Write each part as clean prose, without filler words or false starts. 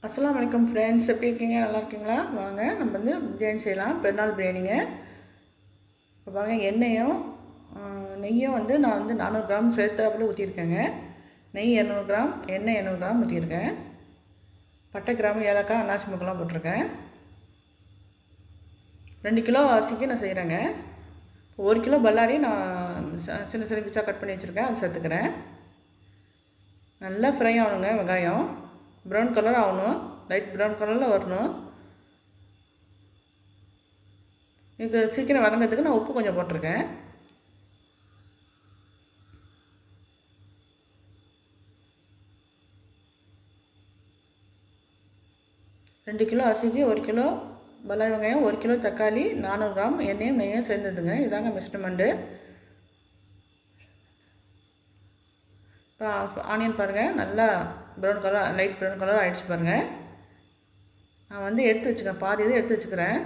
அஸ்ஸலாமு அலைக்கும் ஃப்ரெண்ட்ஸ், எப்படி இருக்கீங்க? நல்லா இருக்கீங்களா? வாங்க நம்ம வந்து பிரியாணி செய்யலாம். பெருநாள் பிரியாணிங்க. இப்போ பாருங்க, எண்ணெயும் நெய்யும் வந்து நான் வந்து 400 கிராம் சேர்த்தாப்புல ஊற்றிருக்கேங்க. நெய் 200 கிராம், எண்ணெய் 200 கிராம் ஊற்றிருக்கேன். பட்டை, கிராம்பு, ஏலக்காய், அன்னாசி முக்கெல்லாம் போட்டிருக்கேன். 2 கிலோ அரிசிக்கு நான் செய்கிறேங்க. 1 கிலோ பல்லாரி நான் சின்ன சின்ன பீஸாக கட் பண்ணி வச்சுருக்கேன், அதை சேர்த்துக்கிறேன். நல்லா ஃப்ரை ஆகணுங்க. வெங்காயம் ப்ரௌன் கலர் ஆகணும், லைட் ப்ரௌன் கலரில் வரணும். இது சீக்கிரம் வதங்கிறதுக்கு நான் உப்பு கொஞ்சம் போட்டிருக்கேன். ரெண்டு கிலோ அரிசிக்கு 1 கிலோ பல்லாரி வெங்காயம், 1 கிலோ தக்காளி, 400 கிராம் எண்ணெயும் நெய்யும் சேர்ந்ததுங்க. இதாங்க மெஷர்மெண்ட்டு. இப்போ ஆனியன் பாருங்கள், நல்லா brown colour, light brown colour ஆகிடுச்சு பாருங்கள். நான் வந்து எடுத்து வச்சுக்கிறேன், பாதி இது எடுத்து வச்சுக்கிறேன்.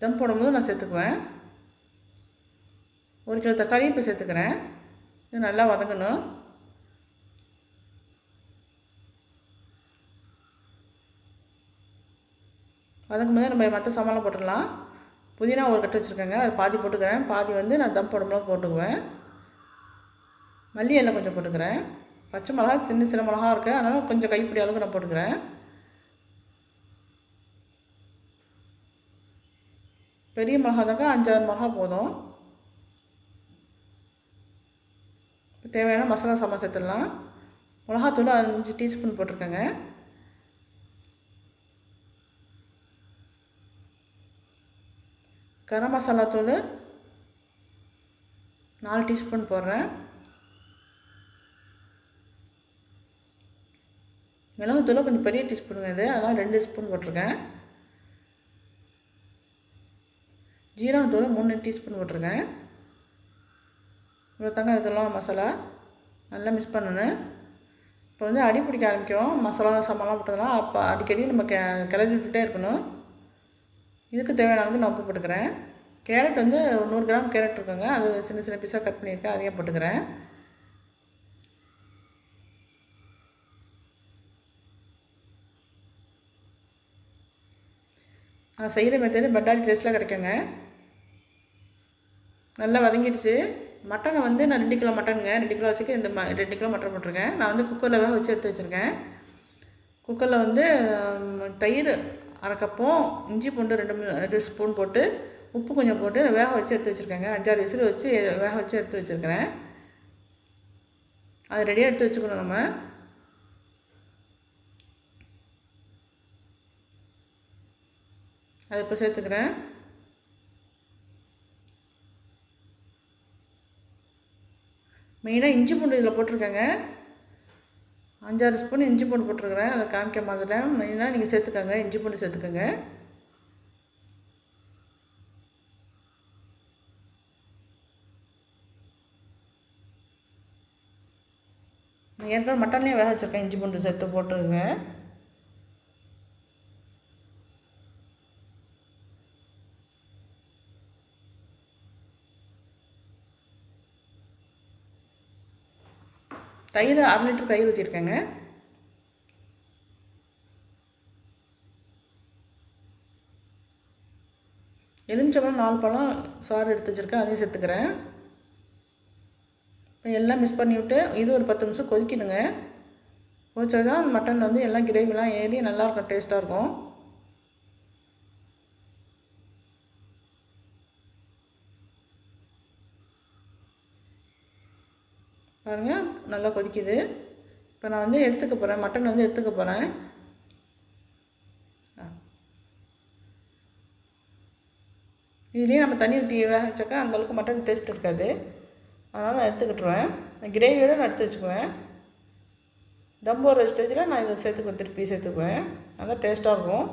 தம் போடும்போது நான் சேர்த்துக்குவேன். 1 கிலோ தக்காளியும் இப்போ சேர்த்துக்கிறேன். இது நல்லா வதங்கணும். வதக்கும் போது நம்ம மற்ற சாமான்லாம் போட்டுடலாம். புதினா ஒரு கட்டு வச்சுருக்கேங்க, அது பாதி போட்டுக்கிறேன். பாதி வந்து நான் தம் போடும்போது போட்டுக்குவேன். மல்லி எல்லாம் கொஞ்சம் போட்டுக்கிறேன். பச்சை மிளகா சின்ன சின்ன மிளகா இருக்குது, அதனால் கொஞ்சம் கைப்பிடி அளவுக்கு நான் போட்டுக்கிறேன். பெரிய மிளகா தாங்க 5-6 மிளகா போதும். தேவையான மசாலா சாமான் சேர்த்துடலாம். மிளகாத்தூள் 5 டீஸ்பூன் போட்டிருக்கேங்க. கரம் மசாலா தூள் 4 டீஸ்பூன் போடுறேன். மிளகுத்தூள் கொஞ்சம் பெரிய டீஸ்பூனுங்க இது, அதனால் 2 ஸ்பூன் போட்டிருக்கேன். ஜீரகத்தூள் 3 டீஸ்பூன் போட்டிருக்கேன். இவ்வளோ தாங்க இதெல்லாம் மசாலா. நல்லா மிக்ஸ் பண்ணணும். இப்போ வந்து அடி பிடிக்க ஆரம்பிக்கும் மசாலா சாமான்லாம் போட்டதெல்லாம். அப்போ அடிக்கடி நம்ம கிளறி விட்டுட்டே இருக்கணும். இதுக்கு தேவையான அளவுக்கு நான் உப்பு போட்டுக்கிறேன். கேரட் வந்து 100 கிராம் கேரட் இருக்குங்க, அது சின்ன சின்ன பீஸாக கட் பண்ணியிருக்கேன், அதையும் போட்டுக்கிறேன். நான் செய்கிற மெத்தடு பட்டாணி டேஸ்ட்டில் கிடைக்குங்க. நல்லா வதங்கிடுச்சு. மட்டனை வந்து நான் 2 கிலோ மட்டனுங்க, 2 கிலோ அரிசிக்கு 2 கிலோ மட்டன் போட்டிருக்கேன். நான் வந்து குக்கரில் வேக வச்சு எடுத்து வச்சுருக்கேன். குக்கரில் வந்து தயிர் 1/2 கப்பும், இஞ்சி பூண்டு 2 ஸ்பூன் போட்டு, உப்பு கொஞ்சம் போட்டு வேக வச்சு எடுத்து வச்சுருக்கேங்க. 5-6 விசில் வச்சு வேக வச்சு எடுத்து வச்சுருக்கிறேன். அது ரெடியாக எடுத்து வச்சுக்கணும் நம்ம. அதை இப்போ சேர்த்துக்கிறேன். மெயினாக இஞ்சி பூண்டு இதில் போட்டிருக்கேங்க. 5-6 ஸ்பூன் இஞ்சி பூண்டு போட்டிருக்கிறேன், அதை காமிக்க மாதிரிட்டேன். மெயினாக நீங்கள் சேர்த்துக்கோங்க, இஞ்சி பூண்டு சேர்த்துக்கோங்க. நான் ஏற்கனவே மட்டன்லேயும் வேக வச்சுருக்கேன், இஞ்சி பூண்டு சேர்த்து போட்டுருங்க. தயிர் 1/2 லிட்டர் தயிர் ஊற்றிருக்கேங்க. எலுமிச்சம்பழம் 4 பழம் சாறு எடுத்து வச்சுருக்கேன், அதையும் சேர்த்துக்கிறேன். இப்போ எல்லாம் மிக்ஸ் பண்ணி விட்டு இது ஒரு 10 நிமிஷம் கொதிக்கணுங்க. கொதிச்சா தான் அந்த மட்டன் வந்து எல்லாம் கிரேவிலாம் ஏறி நல்லாயிருக்கும், டேஸ்ட்டாக இருக்கும். பாருங்கள், நல்லா கொதிக்குது. இப்போ நான் வந்து எடுத்துக்க போகிறேன், மட்டன் வந்து எடுத்துக்க போகிறேன். இதுலேயே நம்ம தண்ணி ஊற்றி வேக வச்சாக்கா அந்தளவுக்கு மட்டன் டேஸ்ட் இருக்காது, அதனால் நான் எடுத்துக்கிட்டுருவேன். கிரேவியோடு நான் எடுத்து வச்சுக்குவேன். தம் போடுற ஸ்டேஜில் நான் இதை சேர்த்துக்குவேன், திருப்பி சேர்த்துக்குவேன், நல்லா டேஸ்ட்டாக இருக்கும்.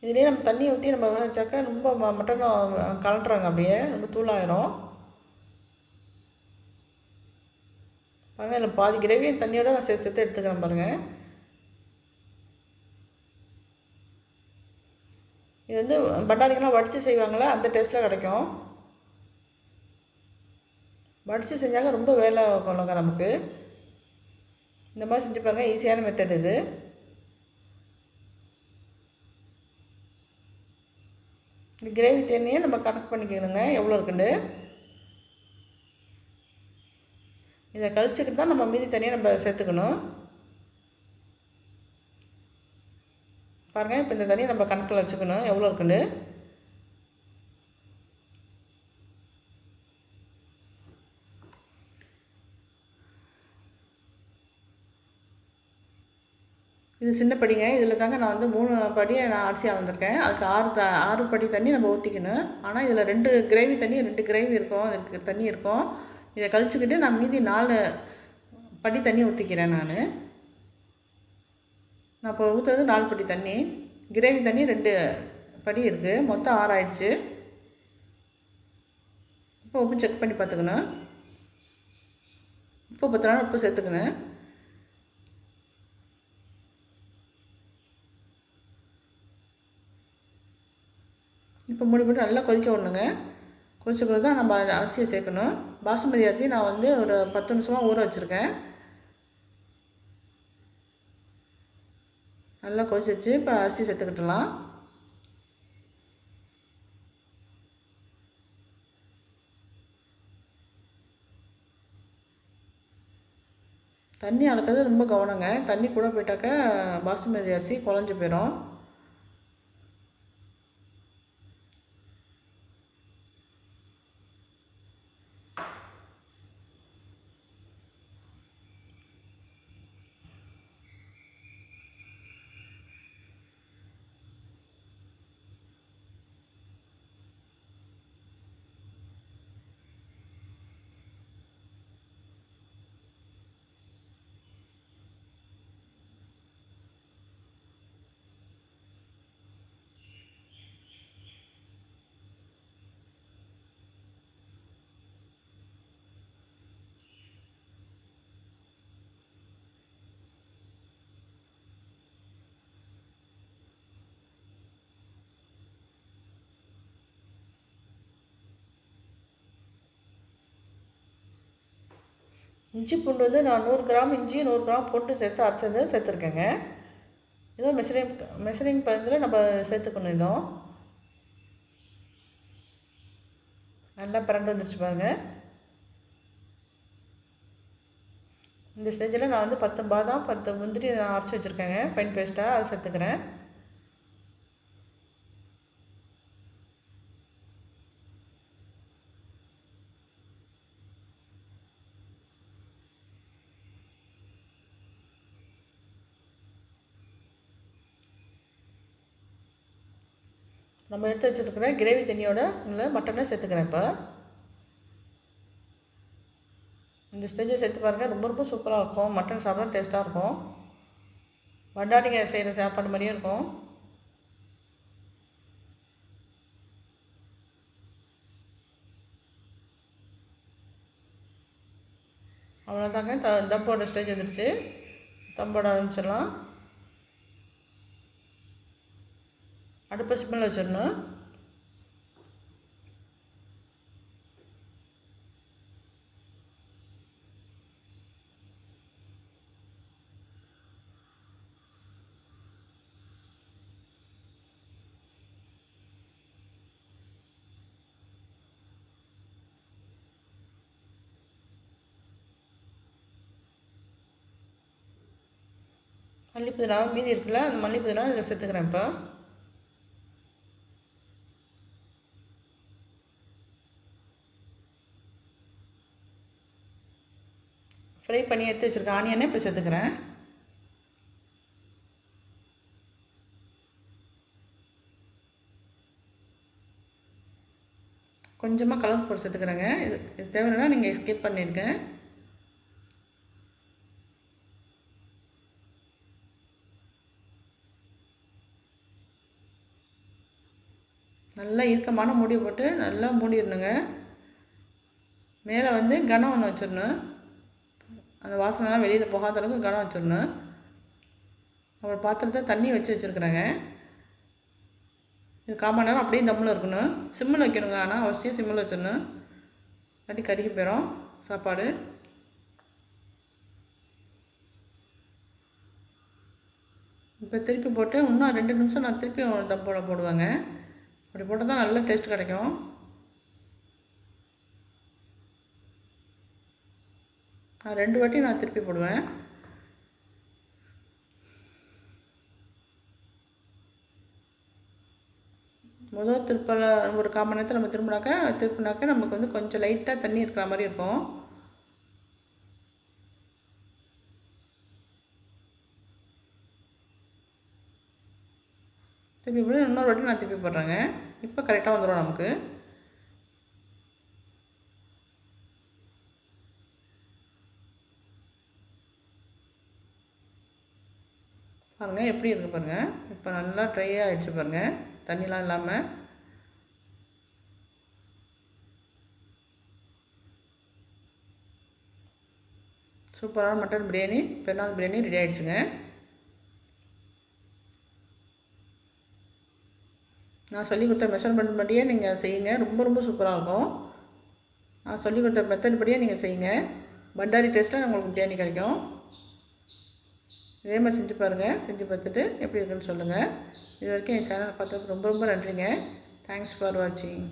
இதுலேயே நம்ம தண்ணி ஊற்றி நம்ம வேக வச்சாக்கா ரொம்ப மட்டனும் கலட்டுறாங்க, அப்படியே ரொம்ப தூளாயிரும். பாருங்கள், இல்லை பாதி கிரேவியும் தண்ணியோடு நான் சேர்த்து சேர்த்து எடுத்துக்கிறேன் பாருங்கள். இது வந்து பட்டாணிக்கெலாம் வடித்து செய்வாங்களே அந்த டேஸ்ட்டில் கிடைக்கும். வடித்து செஞ்சாங்க ரொம்ப வேலை கொள்ளுங்க நமக்கு. இந்த மாதிரி செஞ்சு பாருங்கள், ஈஸியான மெத்தட் இது. இந்த கிரேவி தண்ணியை நம்ம கணக்கு பண்ணிக்கணுங்க எவ்வளோ இருக்குன்னு. இதை கழிச்சுக்கிட்டு தான் நம்ம மீதி தண்ணியை நம்ம சேர்த்துக்கணும். பாருங்கள், இப்போ இந்த தண்ணியை நம்ம கணக்கில் வச்சுக்கணும் எவ்வளோ இருக்குன்னு. இது சின்ன படிங்க. இதில் தாங்க நான் வந்து 3 படியை நான் அரிசி அளந்துருக்கேன். அதுக்கு 6 படி தண்ணி நம்ம ஊற்றிக்கணும். ஆனால் இதில் 2 கிரேவி தண்ணி 2 கிரேவி இருக்கும், அதுக்கு தண்ணி இருக்கும். இதை கழிச்சுக்கிட்டு நான் மீதி 4 படி தண்ணி ஊற்றிக்கிறேன். நான் இப்போ ஊற்றுறது 4 படி தண்ணி. கிரேவி தண்ணி 2 படி இருக்குது, மொத்தம் 6 ஆயிடுச்சு. இப்போ உப்பு செக் பண்ணி பார்த்துக்கணும். உப்பு பத்தலாம் உப்பு சேர்த்துக்கணும். இப்போ மூடி போட்டு நல்லா கொதிக்க விடணுங்க. கொதிச்ச பிறகு தான் நம்ம அரிசியை சேர்க்கணும். பாசுமதி அரிசி நான் வந்து ஒரு 10 நிமிஷமாக ஊற வச்சுருக்கேன். நல்லா கொதிச்சிச்சு. இப்போ அரிசி சேர்த்துக்கிட்டலாம். தண்ணி அளக்கிறது ரொம்ப கவனங்க. தண்ணி கூட போயிட்டாக்க பாசுமதி அரிசி குழஞ்சி போயிடும். இஞ்சி பூண்டு வந்து நான் 100 கிராம் இஞ்சி 100 கிராம் பூண்டு சேர்த்து அரைச்சது சேர்த்துருக்கேங்க. ஏதோ மெஷரிங் பதத்தில் நம்ம சேர்த்துக்கணும். இதுவும் நல்லா பரண்டு வந்துருச்சு பாருங்கள். இந்த ஸ்டேஜில் நான் வந்து 10 பாதாம் 10 முந்திரி நான் அரைச்சி வச்சுருக்கேங்க, ஃபைன் பேஸ்ட்டாக. அதை சேர்த்துக்கிறேன். நம்ம எடுத்து வச்சுருக்கிற கிரேவி தண்ணியோட இல்லை மட்டனை சேர்த்துக்கிறேன். இப்போ இந்த ஸ்டேஜை சேர்த்து பாருங்கள், ரொம்ப ரொம்ப சூப்பராக இருக்கும். மட்டன் சாப்பிட டேஸ்ட்டாக இருக்கும். பட்டாணிங்க செய்கிற சாப்பாடு மாதிரியே இருக்கும். அவ்வளோதாங்க. தம்போட ஸ்டேஜ் வந்துடுச்சு. தம்போட ஆரம்பிச்சிடலாம். அடுப்பை சிம்மில் வச்சிடணும். மல்லி புதினா மீதி இருக்குல்ல, அந்த மல்லி புதினா இதில் சேர்த்துக்கிறேன். இப்போ ஃப்ரை பண்ணி எடுத்து வச்சுருக்கேன் ஆனியனை இப்போ சேர்த்துக்கிறேன். கொஞ்சமாக கலர் போட்டு சேர்த்துக்கிறேங்க. இது தேவைன்னா நீங்கள் ஸ்கிப் பண்ணியிருக்கேன். நல்லா இறுக்கமான மூடி போட்டு நல்லா மூடிடணுங்க. மேலே வந்து கனம் ஒன்று வச்சிடணும். அந்த வாசனைலாம் வெளியில் போகாத அளவுக்கு கனம் வச்சிடணும். ஒரு பாத்திரத்தை தண்ணி வச்சுருக்குறேங்க. இது 1/4 மணி நேரம் அப்படியே தம்மில் இருக்கணும். சிம்மில் வைக்கணுங்க, ஆனால் அவசியம் சிம்மில் வச்சிடணும், இல்லாட்டி கருகி போயிடும் சாப்பாடு. இப்போ திருப்பி போட்டு இன்னும் 2 நிமிஷம் நான் திருப்பி தம் போடுவேங்க. அப்படி போட்டால் தான் நல்ல டேஸ்ட் கிடைக்கும். நான் 2 வாட்டி நான் திருப்பி போடுவேன். முதல் திருப்பல ஒரு 1/4 மணி நேரத்தில் நம்ம திருப்பினாக்க நமக்கு வந்து கொஞ்சம் லைட்டாக தண்ணி இருக்கிற மாதிரி இருக்கும். திருப்பி போட்டு இன்னொரு வாட்டி நான் திருப்பி போடுறேங்க. இப்போ கரெக்டாக வந்துடும் நமக்கு. பாருங்கள் எப்படி இருக்குது பாருங்கள். இப்போ நல்லா ட்ரை ஆகிடுச்சு பாருங்கள், தண்ணிலாம் இல்லாமல். சூப்பரான மட்டன் பிரியாணி, பெருநாள் பிரியாணி ரெடி ஆகிடுச்சுங்க. நான் சொல்லிக் கொடுத்த மெஷர்மெண்ட் படியே நீங்கள் செய்யுங்க, ரொம்ப ரொம்ப சூப்பராக இருக்கும். நான் சொல்லிக் கொடுத்த மெத்தட் படியே நீங்கள் செய்யுங்க, பண்டாரி டேஸ்ட்டில் உங்களுக்கு பிரியாணி கிடைக்கும். இதே மாதிரி செஞ்சு பாருங்கள். செஞ்சு பார்த்துட்டு எப்படி இருக்குன்னு சொல்லுங்கள். இது வரைக்கும் என் சேனலை பார்த்ததுக்கு ரொம்ப ரொம்ப நன்றிங்க. தேங்க்ஸ் ஃபார் வாட்சிங்.